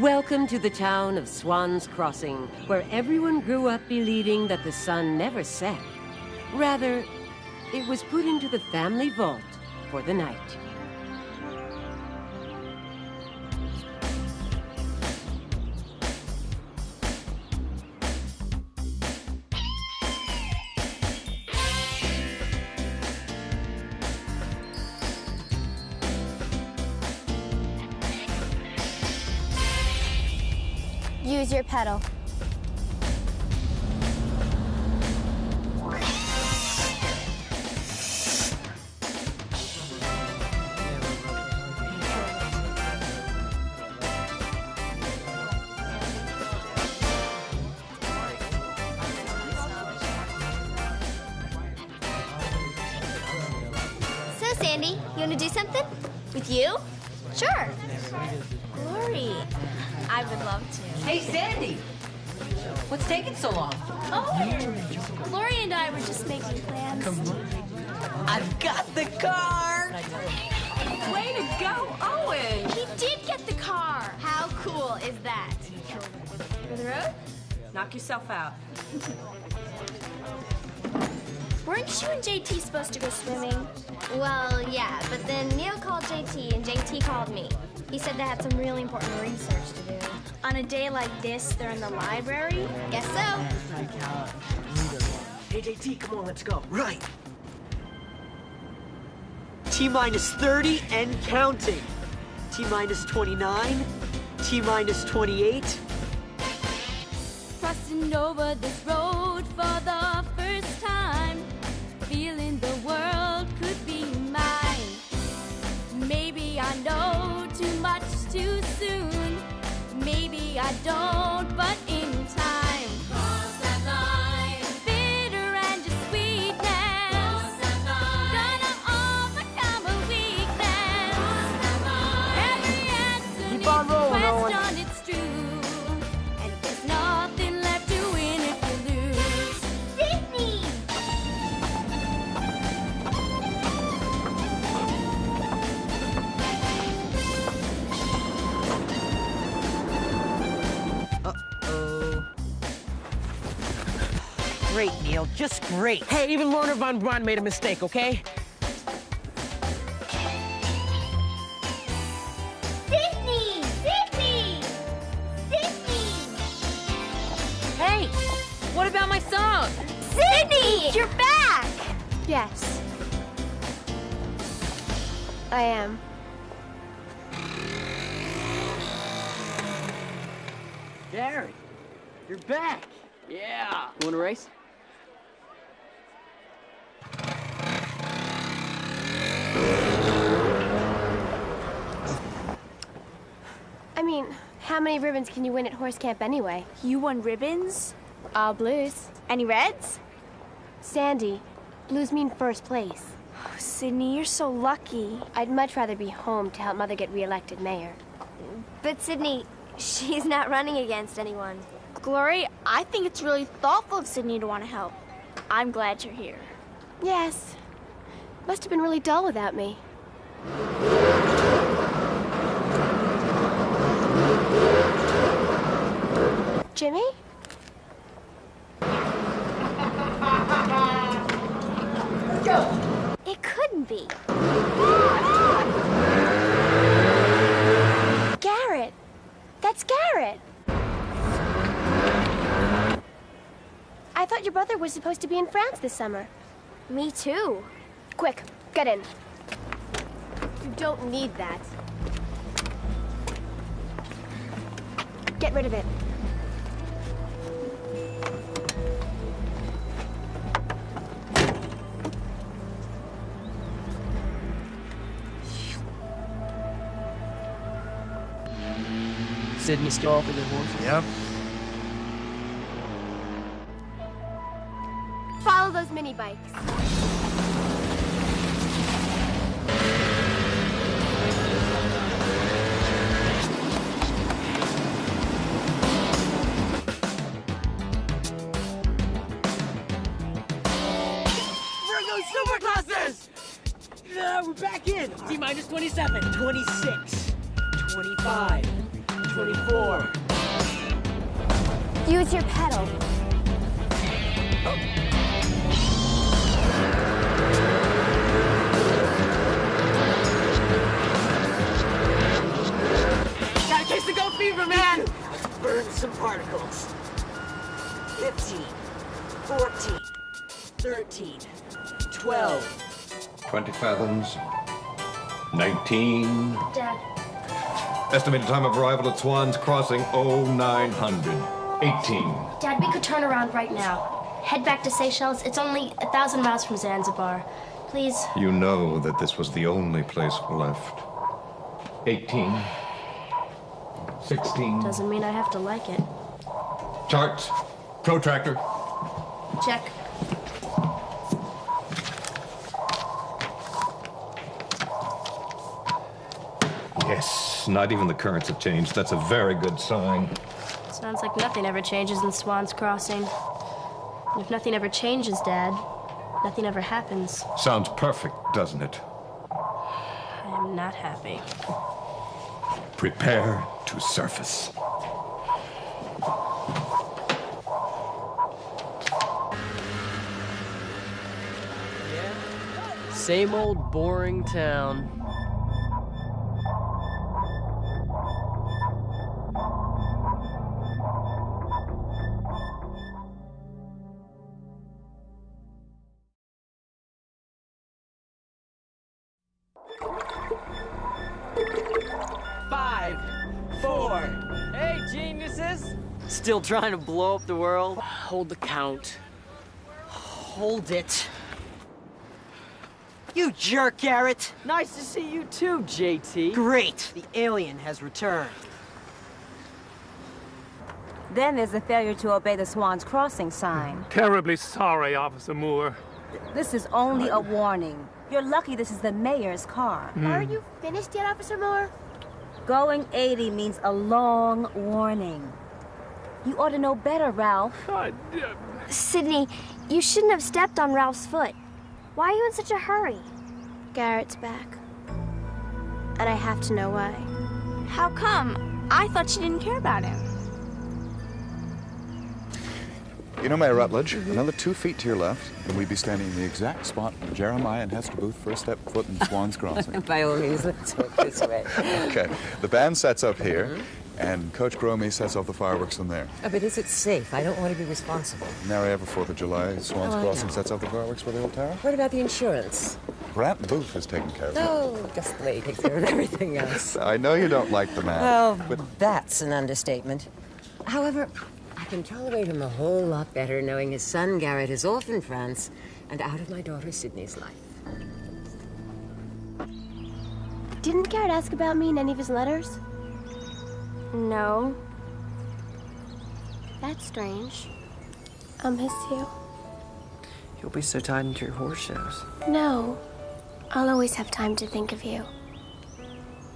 Welcome to the town of Swans Crossing, where everyone grew up believing that the sun never set. Rather, it was put into the family vault for the night. Use your pedal. So, Sandy, you want to do something? With you? Sure. Glory, I would love to. Hey, Sandy! What's taking so long? Oh, Glory and I were just making plans. I've got the car! Way to go, Owen! He did get the car. How cool is that? For the road? Knock yourself out. Weren't you and JT supposed to go swimming? Well, yeah, but then Neil called JT and JT called me. He said they had some really important research to do. On a day like this, they're in the library? Guess so. Hey, JT, come on, let's go. Right. T-minus 30 and counting. T-minus 29. T-minus 28. Crossing over this road for the first time, feeling the world could be mine. Maybe I know too much too soon. Maybe I don't, but in time. Cross that line. Bitter and just sweetness. Cross that line. Gonna overcome a weakness. Cross that line. Every answer Keep on rolling, Owen. question, it's true. And there's nothing left to win if you lose. Sydney! Uh-oh. Great, Neil, just great. Hey, even Lorna Von Braun made a mistake, okay? Sydney! Sydney! Sydney! Hey! What about my song? Sydney! You're back! Yes. I am. Gary, you're back. Yeah. You want a race? I mean, how many ribbons can you win at horse camp anyway? You won ribbons? All blues. Any reds? Sandy, blues mean first place. Oh, Sydney, you're so lucky. I'd much rather be home to help Mother get reelected mayor. But Sydney, she's not running against anyone. Glory, I think it's really thoughtful of Sydney to want to help. I'm glad you're here. Yes. Must have been really dull without me. Jimmy? It couldn't be. Garrett. That's Garrett. I thought your brother was supposed to be in France this summer. Me too. Quick, get in. You don't need that. Get rid of it. Sydney still off with the horse? Yep. Follow those mini bikes. Virgo Superclasses! We're back in. T-minus 27. 26. 25. 24. Use your pedal. Gotta chase the goat fever, man! Burn some particles. 15, 14, 13, 12. 20 fathoms. 19. Dad. Estimated time of arrival at Swans Crossing, 0900. 18. Dad, we could turn around right now. Head back to Seychelles. It's only 1,000 miles from Zanzibar. Please. You know that this was the only place left. 18. 16. Doesn't mean I have to like it. Charts. Protractor. Check. Yes, not even the currents have changed. That's a very good sign. Sounds like nothing ever changes in Swans Crossing. And if nothing ever changes, Dad, nothing ever happens. Sounds perfect, doesn't it? I am not happy. Prepare to surface. Same old boring town. Hey, geniuses! Still trying to blow up the world? Hold the count. Hold it. You jerk, Garrett! Nice to see you too, JT. Great! The alien has returned. Then there's the failure to obey the Swans Crossing sign. Terribly sorry, Officer Moore. This is only a warning. You're lucky this is the mayor's car. Are you finished yet, Officer Moore? Going 80 means a long warning. You ought to know better, Ralph. Sydney, you shouldn't have stepped on Ralph's foot. Why are you in such a hurry? Garrett's back. And I have to know why. How come? I thought you didn't care about him. You know, Mayor Rutledge, another 2 feet to your left, and we'd be standing in the exact spot where Jeremiah and Hester Booth first stepped foot in Swans Crossing. By all means, let's walk this way. Okay. The band sets up here, and Coach Gromey sets off the fireworks from there. Oh, but is it safe? I don't want to be responsible. Now every 4th of July, Swans Crossing sets off the fireworks for the old tower. What about the insurance? Brant Booth is taken care of. Oh, just the way he takes care of everything else. I know you don't like the man. Well, but that's an understatement. However, I can tolerate him a whole lot better knowing his son Garrett is off in France and out of my daughter Sydney's life. Didn't Garrett ask about me in any of his letters? No. That's strange. I'll miss you. You'll be so tied into your horse shows. No. I'll always have time to think of you.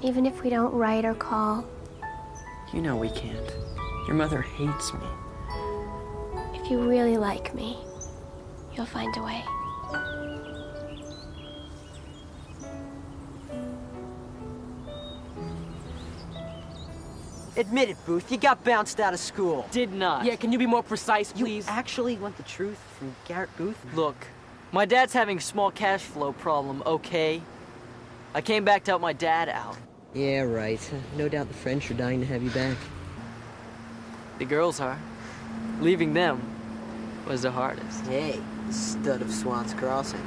Even if we don't write or call. You know we can't. Your mother hates me. If you really like me, you'll find a way. Admit it, Booth. You got bounced out of school. Did not. Yeah, can you be more precise, You please? actually want the truth from Garrett Booth? Look, my dad's having a small cash flow problem, okay? I came back to help my dad out. Yeah, right. No doubt the French are dying to have you back. The girls are. Leaving them was the hardest. Hey, the stud of Swans Crossing.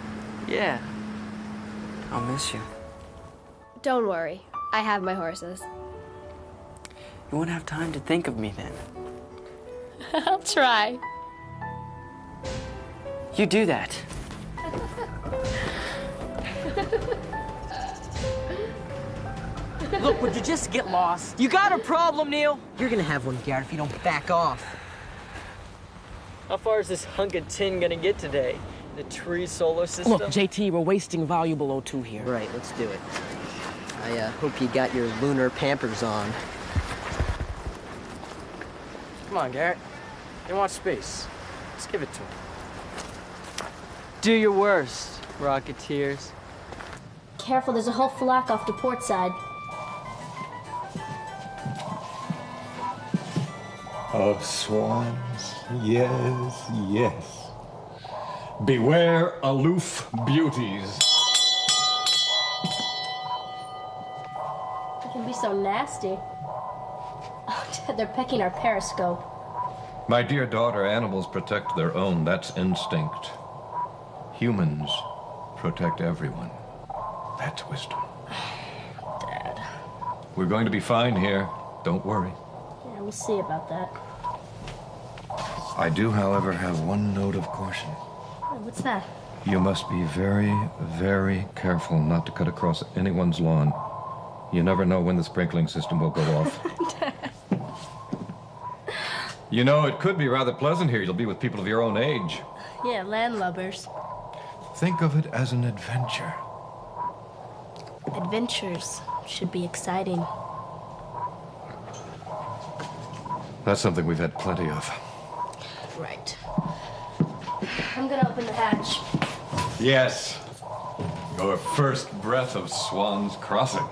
Yeah. I'll miss you. Don't worry. I have my horses. You won't have time to think of me then. I'll try. You do that. Look, would you just get lost? You got a problem, Neil? You're gonna have one, Garrett, if you don't back off. How far is this hunk of tin gonna get today? The tree solar system? Look, JT, we're wasting valuable O2 here. Right, let's do it. I hope you got your lunar pampers on. Come on, Garrett. They want space. Let's give it to him. Do your worst, Rocketeers. Careful, there's a whole flock off the port side. of swans. Yes, yes. Beware aloof beauties. They can be so nasty. Oh, Dad, they're pecking our periscope. My dear daughter, animals protect their own. That's instinct. Humans protect everyone. That's wisdom. Dad. We're going to be fine here. Don't worry. Yeah, we'll see about that. I do, however, have one note of caution. Oh, what's that? You must be very, very careful not to cut across anyone's lawn. You never know when the sprinkling system will go off. You know, it could be rather pleasant here. You'll be with people of your own age. Yeah, landlubbers. Think of it as an adventure. Adventures should be exciting. That's something we've had plenty of. Right. I'm gonna open the hatch. Yes. Your first breath of Swans Crossing.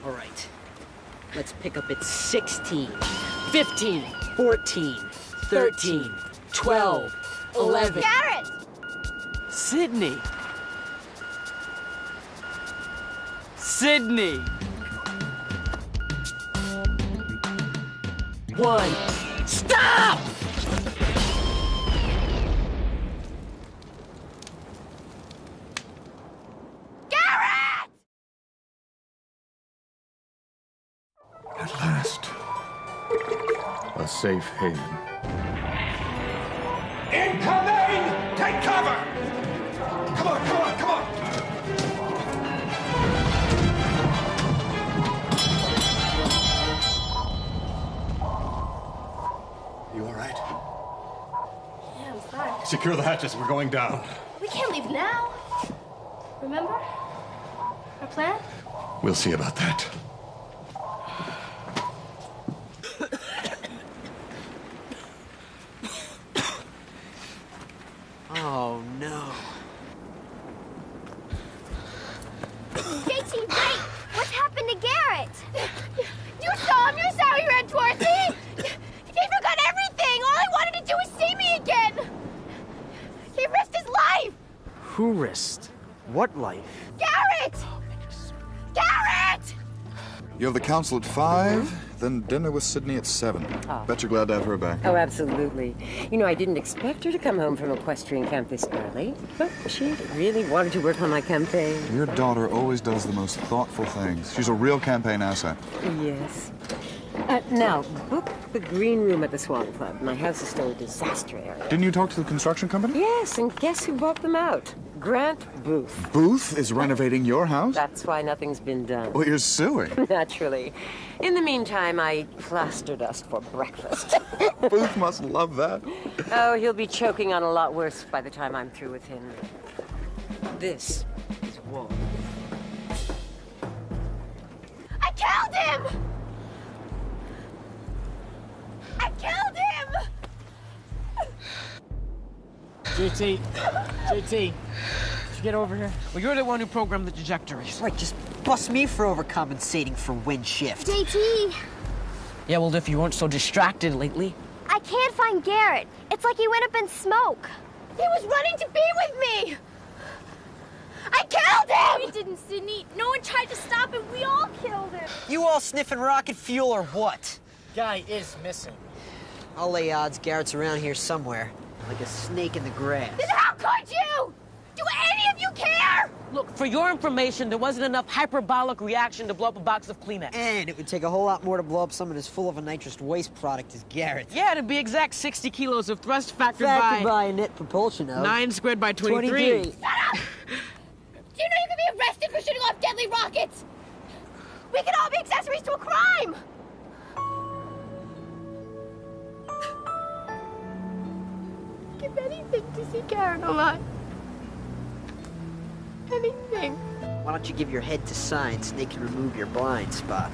All right. Let's pick up at 16, 15, 14, 13, 12, 11. Garrett! Sydney! Sydney! 1. Stop! Garrett! At last, a safe haven. Incoming! Take cover! Come on, come on, come on! You all right? Yeah, I'm fine. Secure the hatches. We're going down. We can't leave now. Remember? Our plan? We'll see about that. Oh, no. JT, wait! What's happened to Garrett? You saw him! You saw he ran towards me! He forgot everything! All he wanted to do was see me again! He risked his life! Who risked? What life? Garrett! Garrett! You have the council at 5, then dinner with Sydney at 7. Oh. Bet you're glad to have her back. Oh, absolutely. You know, I didn't expect her to come home from equestrian camp this early, but she really wanted to work on my campaign. Your daughter always does the most thoughtful things. She's a real campaign asset. Yes. Now, book the green room at the Swan Club. My house is still a disaster area. Didn't you talk to the construction company? Yes, and guess who bought them out? Grant Booth. Booth is renovating your house? That's why nothing's been done. Well, you're suing. Naturally. In the meantime, I eat plaster dust for breakfast. Booth must love that. Oh, he'll be choking on a lot worse by the time I'm through with him. This is war. I killed him! I killed him! JT, did you get over here? Well, you're the one who programmed the trajectories. Right, just bust me for overcompensating for wind shift. JT, Yeah, well, if you weren't so distracted lately. I can't find Garrett. It's like he went up in smoke. He was running to be with me! I killed him! We didn't, Sydney. No one tried to stop him. We all killed him. You all sniffing rocket fuel or what? Guy is missing. I'll lay odds Garrett's around here somewhere, like a snake in the grass. Then how could you? Do any of you care? Look, for your information, there wasn't enough hyperbolic reaction to blow up a box of Kleenex. And it would take a whole lot more to blow up someone as full of a nitrous waste product as Garrett. Yeah, to be exact, 60 kilos of thrust factored by a net propulsion of 9 squared by 23. Shut up! Do you know you could be arrested for shooting off deadly rockets? We could all be accessories to a crime! Give anything to see Karen alive. Anything. Why don't you give your head to science and they can remove your blind spot?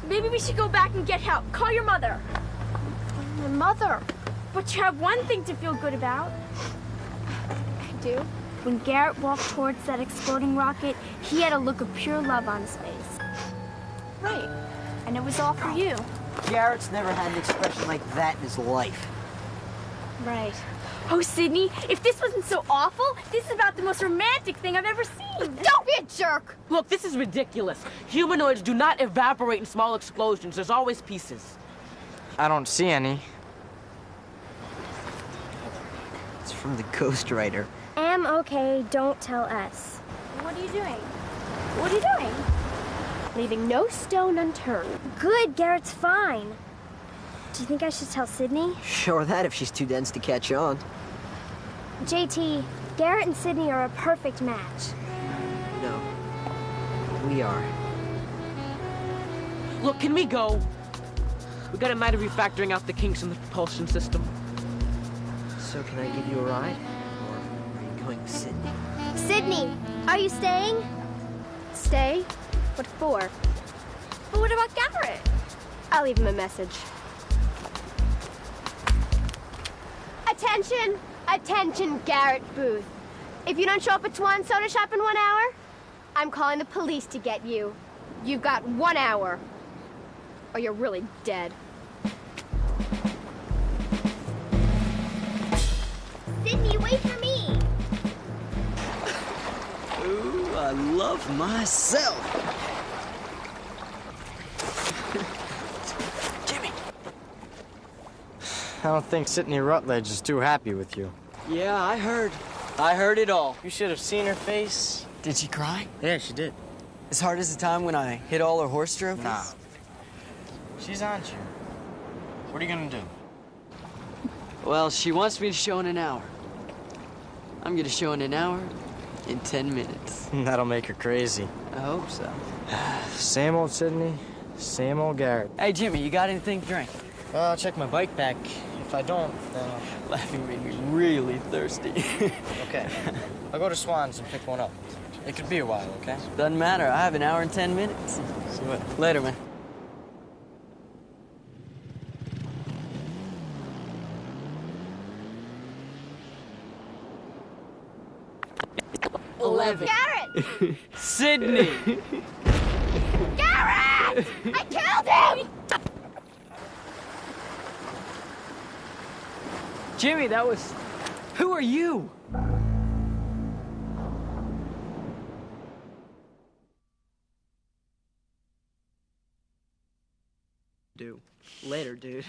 Maybe we should go back and get help. Call your mother. My mother? But you have one thing to feel good about. I do? When Garrett walked towards that exploding rocket, he had a look of pure love on his face. Right. And it was all for you. Garrett's never had an expression like that in his life. Right. Oh, Sydney, if this wasn't so awful, this is about the most romantic thing I've ever seen. Don't be a jerk! Look, this is ridiculous. Humanoids do not evaporate in small explosions. There's always pieces. I don't see any. It's from the ghostwriter. Am okay, don't tell us. What are you doing? What are you doing? Leaving no stone unturned. Good, Garrett's fine. Do you think I should tell Sydney? Show her that if she's too dense to catch on. JT, Garrett and Sydney are a perfect match. No. We are. Look, can we go? We got a night of refactoring out the kinks in the propulsion system. So can I give you a ride? Or are you going with Sydney? Sydney, are you staying? Stay? What for? But what about Garrett? I'll leave him a message. Attention! Attention, Garrett Booth. If you don't show up at Swans Soda Shop in 1 hour, I'm calling the police to get you. You've got 1 hour. Or you're really dead. Sydney, wait for me! Ooh, I love myself. Jimmy! I don't think Sydney Rutledge is too happy with you. Yeah, I heard. I heard it all. You should have seen her face. Did she cry? Yeah, she did. As hard as the time when I hit all her horse trophies? Nah. She's on you. What are you gonna do? Well, she wants me to show in an hour. I'm gonna show in an hour in 10 minutes. That'll make her crazy. I hope so. Same old Sydney, same old Garrett. Hey, Jimmy, you got anything to drink? Well, I'll check my bike pack. If I don't, then I'll... Laughing made me really thirsty. Okay. I'll go to Swans and pick one up. It could be a while, okay? Doesn't matter. I have an hour and 10 minutes. See what? Later, man. Garrett! Sydney! Garrett! I killed him! Jimmy, that was... Who are you? Later, dude.